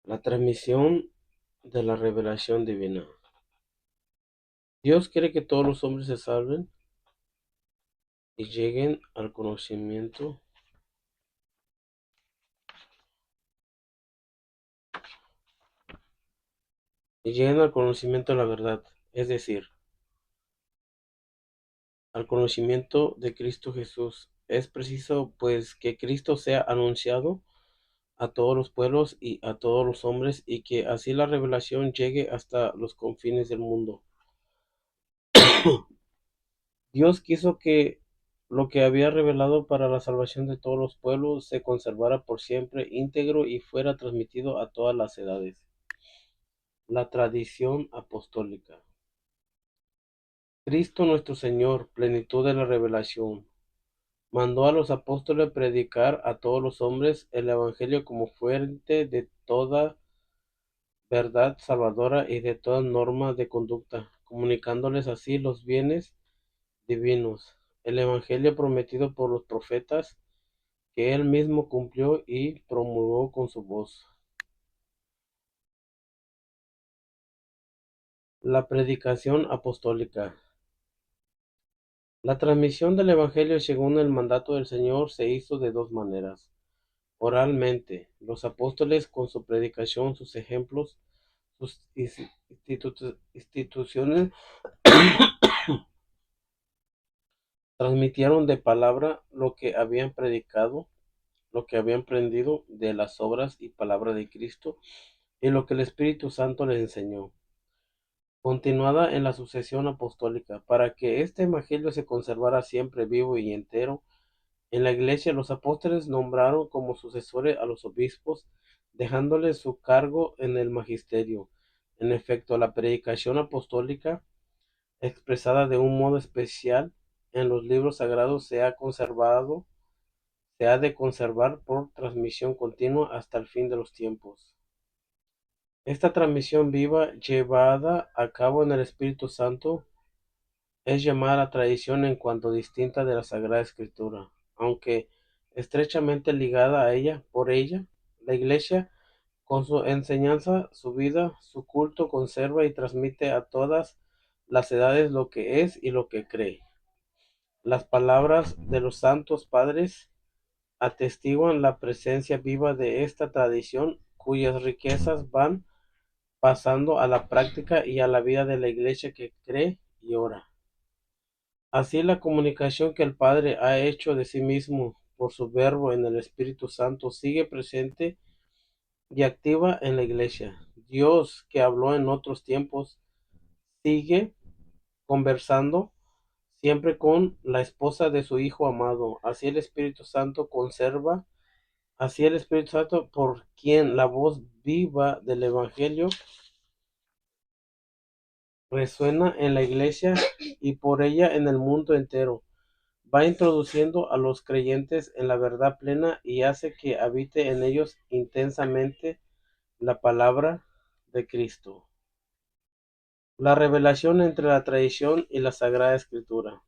La transmisión de la revelación divina. Dios quiere que todos los hombres se salven y lleguen al conocimiento de la verdad, es decir, al conocimiento de Cristo Jesús. Es preciso, pues, que Cristo sea anunciado a todos los pueblos y a todos los hombres, y que así la revelación llegue hasta los confines del mundo. Dios quiso que lo que había revelado para la salvación de todos los pueblos se conservara por siempre íntegro y fuera transmitido a todas las edades. La tradición apostólica. Cristo nuestro Señor, plenitud de la revelación, mandó a los apóstoles predicar a todos los hombres el Evangelio como fuente de toda verdad salvadora y de toda norma de conducta, comunicándoles así los bienes divinos, el Evangelio prometido por los profetas, que él mismo cumplió y promulgó con su voz. La predicación apostólica. La transmisión del Evangelio según el mandato del Señor se hizo de dos maneras: oralmente, los apóstoles con su predicación, sus ejemplos, sus instituciones transmitieron de palabra lo que habían predicado, lo que habían aprendido de las obras y palabra de Cristo, y lo que el Espíritu Santo les enseñó. Continuada en la sucesión apostólica, para que este evangelio se conservara siempre vivo y entero, en la Iglesia los apóstoles nombraron como sucesores a los obispos, dejándoles su cargo en el magisterio. En efecto, la predicación apostólica, expresada de un modo especial en los libros sagrados, se ha de conservar por transmisión continua hasta el fin de los tiempos. Esta transmisión viva, llevada a cabo en el Espíritu Santo, es llamada tradición en cuanto distinta de la Sagrada Escritura, aunque estrechamente ligada a ella. Por ella, la Iglesia, con su enseñanza, su vida, su culto, conserva y transmite a todas las edades lo que es y lo que cree. Las palabras de los santos padres atestiguan la presencia viva de esta tradición, cuyas riquezas van pasando a la práctica y a la vida de la Iglesia que cree y ora. Así, la comunicación que el Padre ha hecho de sí mismo por su Verbo en el Espíritu Santo sigue presente y activa en la Iglesia. Dios, que habló en otros tiempos, sigue conversando siempre con la esposa de su Hijo amado. Así el Espíritu Santo, por quien la voz viva del Evangelio resuena en la Iglesia y por ella en el mundo entero, va introduciendo a los creyentes en la verdad plena y hace que habite en ellos intensamente la palabra de Cristo. La revelación entre la tradición y la Sagrada Escritura.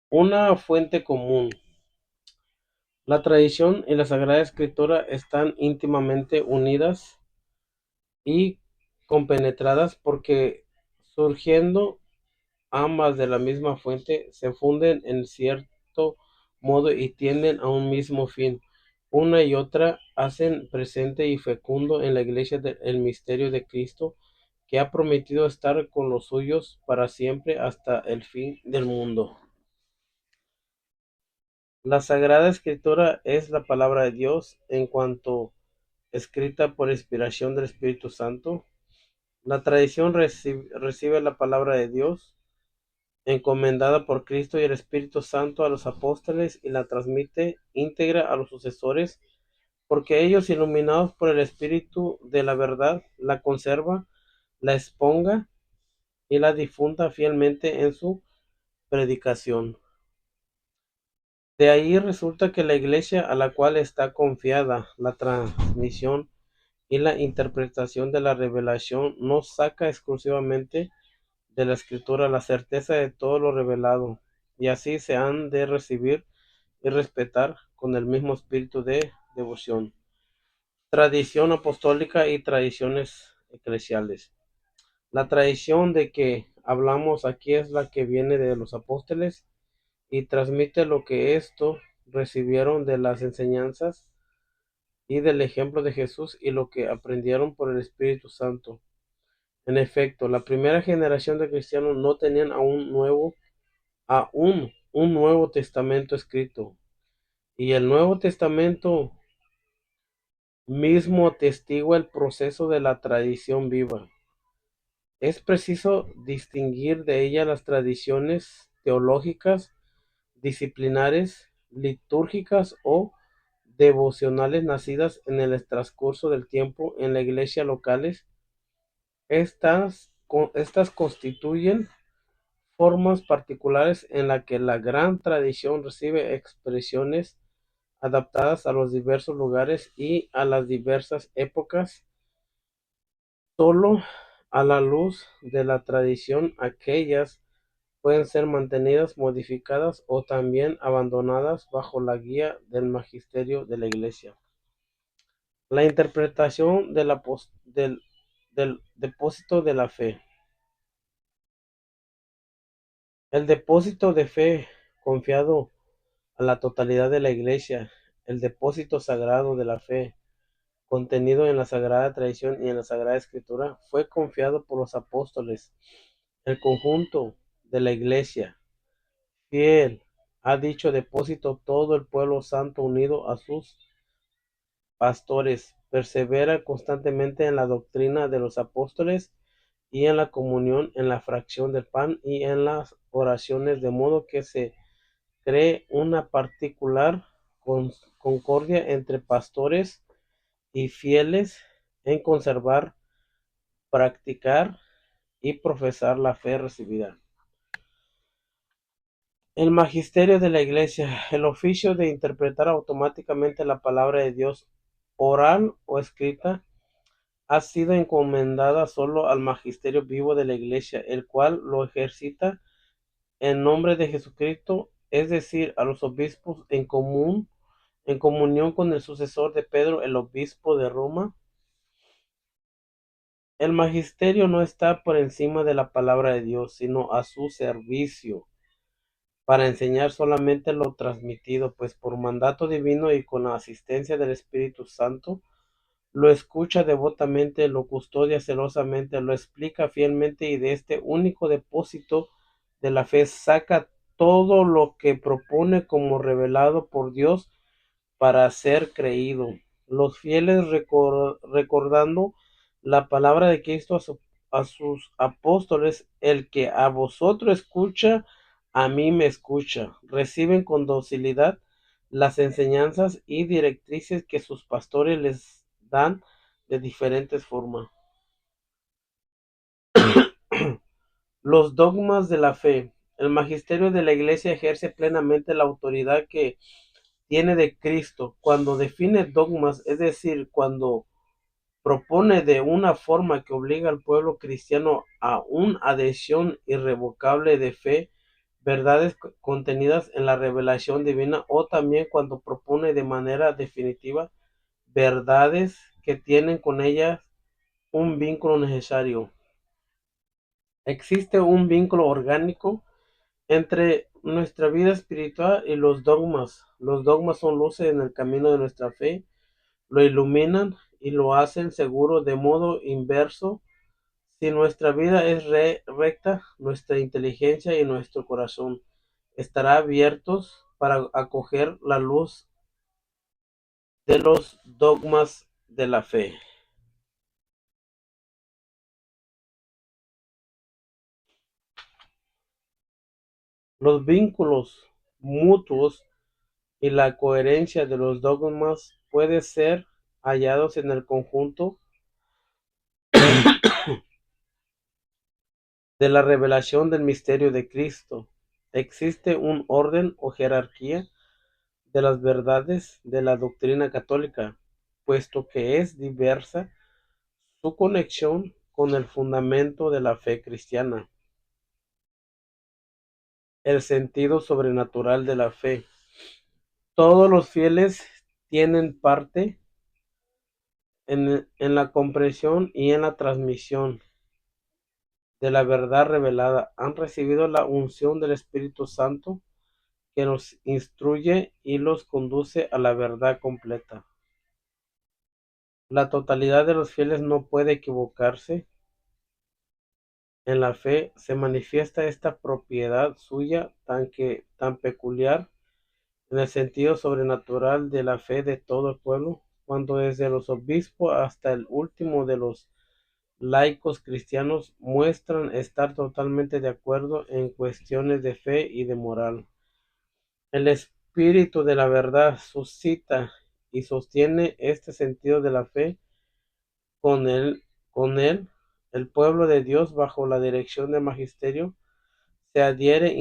Una fuente común. La tradición y la Sagrada Escritura están íntimamente unidas y compenetradas, porque surgiendo ambas de la misma fuente, se funden en cierto modo y tienden a un mismo fin. Una y otra hacen presente y fecundo en la Iglesia el misterio de Cristo, que ha prometido estar con los suyos para siempre hasta el fin del mundo. La Sagrada Escritura es la palabra de Dios en cuanto escrita por inspiración del Espíritu Santo. La tradición recibe la palabra de Dios encomendada por Cristo y el Espíritu Santo a los apóstoles, y la transmite íntegra a los sucesores, porque ellos, iluminados por el Espíritu de la verdad, la conserva, la exponga y la difunda fielmente en su predicación. De ahí resulta que la Iglesia, a la cual está confiada la transmisión y la interpretación de la revelación, no saca exclusivamente de la Escritura la certeza de todo lo revelado, y así se han de recibir y respetar con el mismo espíritu de devoción. Tradición apostólica y tradiciones eclesiales. La tradición de que hablamos aquí es la que viene de los apóstoles y transmite lo que estos recibieron de las enseñanzas y del ejemplo de Jesús y lo que aprendieron por el Espíritu Santo. En efecto, la primera generación de cristianos no tenían aún un Nuevo Testamento escrito, y el Nuevo Testamento mismo atestigua el proceso de la tradición viva. Es preciso distinguir de ella las tradiciones teológicas, disciplinares, litúrgicas o devocionales nacidas en el transcurso del tiempo en la iglesia locales. Estas constituyen formas particulares en las que la gran tradición recibe expresiones adaptadas a los diversos lugares y a las diversas épocas. Solo a la luz de la tradición aquellas pueden ser mantenidas, modificadas o también abandonadas bajo la guía del magisterio de la Iglesia. La interpretación del depósito de la fe. El depósito de fe confiado a la totalidad de la Iglesia, el depósito sagrado de la fe, contenido en la Sagrada Tradición y en la Sagrada Escritura, fue confiado por los apóstoles. El conjunto de la Iglesia fiel ha dicho depósito todo el pueblo santo unido a sus pastores. Persevera constantemente en la doctrina de los apóstoles y en la comunión, en la fracción del pan y en las oraciones, de modo que se cree una particular concordia entre pastores y fieles en conservar, practicar y profesar la fe recibida. El magisterio de la Iglesia, el oficio de interpretar automáticamente la palabra de Dios, oral o escrita, ha sido encomendada solo al magisterio vivo de la Iglesia, el cual lo ejercita en nombre de Jesucristo, es decir, a los obispos en comunión con el sucesor de Pedro, el obispo de Roma. El magisterio no está por encima de la palabra de Dios, sino a su servicio, para enseñar solamente lo transmitido, pues por mandato divino y con la asistencia del Espíritu Santo, lo escucha devotamente, lo custodia celosamente, lo explica fielmente y de este único depósito de la fe saca todo lo que propone como revelado por Dios para ser creído. Los fieles recordando la palabra de Cristo a sus apóstoles, el que a vosotros escucha, a mí me escucha. Reciben con docilidad las enseñanzas y directrices que sus pastores les dan de diferentes formas. Los dogmas de la fe. El magisterio de la Iglesia ejerce plenamente la autoridad que tiene de Cristo cuando define dogmas, es decir, cuando propone de una forma que obliga al pueblo cristiano a una adhesión irrevocable de fe, verdades contenidas en la revelación divina, o también cuando propone de manera definitiva verdades que tienen con ellas un vínculo necesario. Existe un vínculo orgánico entre nuestra vida espiritual y los dogmas. Los dogmas son luces en el camino de nuestra fe, lo iluminan y lo hacen seguro. De modo inverso, si nuestra vida es recta, nuestra inteligencia y nuestro corazón estarán abiertos para acoger la luz de los dogmas de la fe. Los vínculos mutuos y la coherencia de los dogmas puede ser hallados en el conjunto de la revelación del misterio de Cristo. Existe un orden o jerarquía de las verdades de la doctrina católica, puesto que es diversa su conexión con el fundamento de la fe cristiana. El sentido sobrenatural de la fe. Todos los fieles tienen parte en la comprensión y en la transmisión de la verdad revelada. Han recibido la unción del Espíritu Santo que nos instruye y los conduce a la verdad completa. La totalidad de los fieles no puede equivocarse. En la fe se manifiesta esta propiedad suya tan peculiar en el sentido sobrenatural de la fe de todo el pueblo, cuando desde los obispos hasta el último de los laicos cristianos muestran estar totalmente de acuerdo en cuestiones de fe y de moral. El espíritu de la verdad suscita y sostiene este sentido de la fe. Con él, el pueblo de Dios, bajo la dirección del magisterio, se adhiere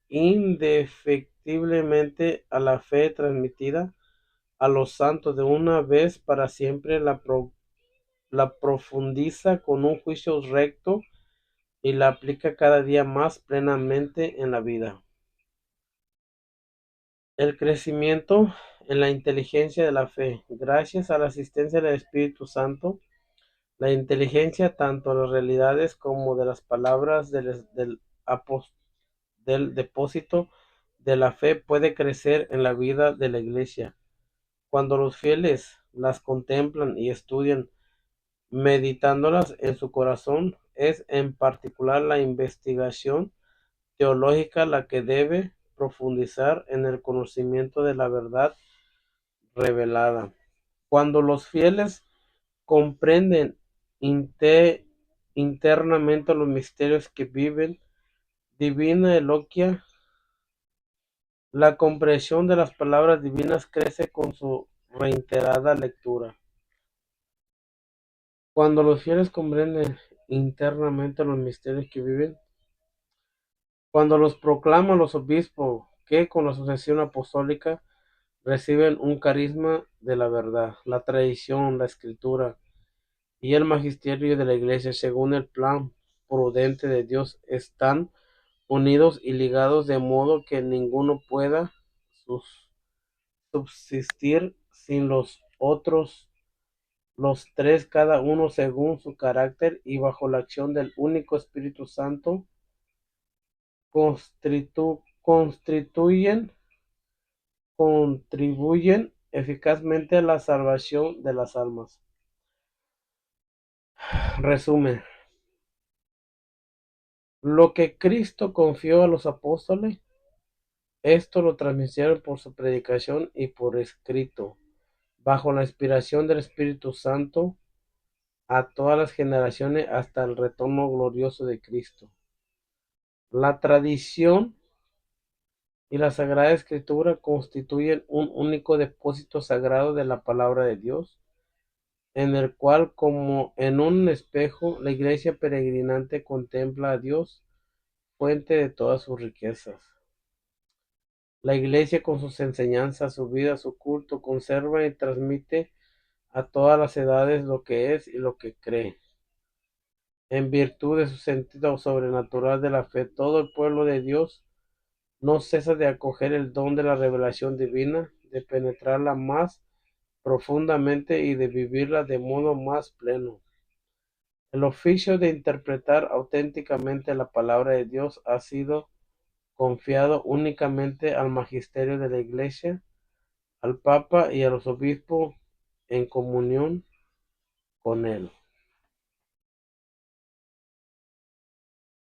indefectiblemente a la fe transmitida a los santos de una vez para siempre, la profundiza con un juicio recto y la aplica cada día más plenamente en la vida. El crecimiento en la inteligencia de la fe. Gracias a la asistencia del Espíritu Santo, la inteligencia tanto de las realidades como de las palabras del depósito de la fe puede crecer en la vida de la Iglesia. Cuando los fieles las contemplan y estudian, meditándolas en su corazón, es en particular la investigación teológica la que debe profundizar en el conocimiento de la verdad revelada. Cuando los fieles comprenden internamente los misterios que viven, divina eloquia, la comprensión de las palabras divinas crece con su reiterada lectura. Cuando los fieles comprenden internamente los misterios que viven, cuando los proclaman los obispos que con la sucesión apostólica reciben un carisma de la verdad, la tradición, la escritura y el magisterio de la Iglesia, según el plan prudente de Dios, están unidos y ligados de modo que ninguno pueda subsistir sin los otros. Los tres, cada uno según su carácter y bajo la acción del único Espíritu Santo, contribuyen eficazmente a la salvación de las almas. Resumen: lo que Cristo confió a los apóstoles, esto lo transmitieron por su predicación y por escrito, bajo la inspiración del Espíritu Santo, a todas las generaciones hasta el retorno glorioso de Cristo. La tradición y la Sagrada Escritura constituyen un único depósito sagrado de la palabra de Dios, en el cual, como en un espejo, la Iglesia peregrinante contempla a Dios, fuente de todas sus riquezas. La Iglesia, con sus enseñanzas, su vida, su culto, conserva y transmite a todas las edades lo que es y lo que cree. En virtud de su sentido sobrenatural de la fe, todo el pueblo de Dios no cesa de acoger el don de la revelación divina, de penetrarla más profundamente y de vivirla de modo más pleno. El oficio de interpretar auténticamente la palabra de Dios ha sido confiado únicamente al magisterio de la Iglesia, al Papa y a los obispos en comunión con él.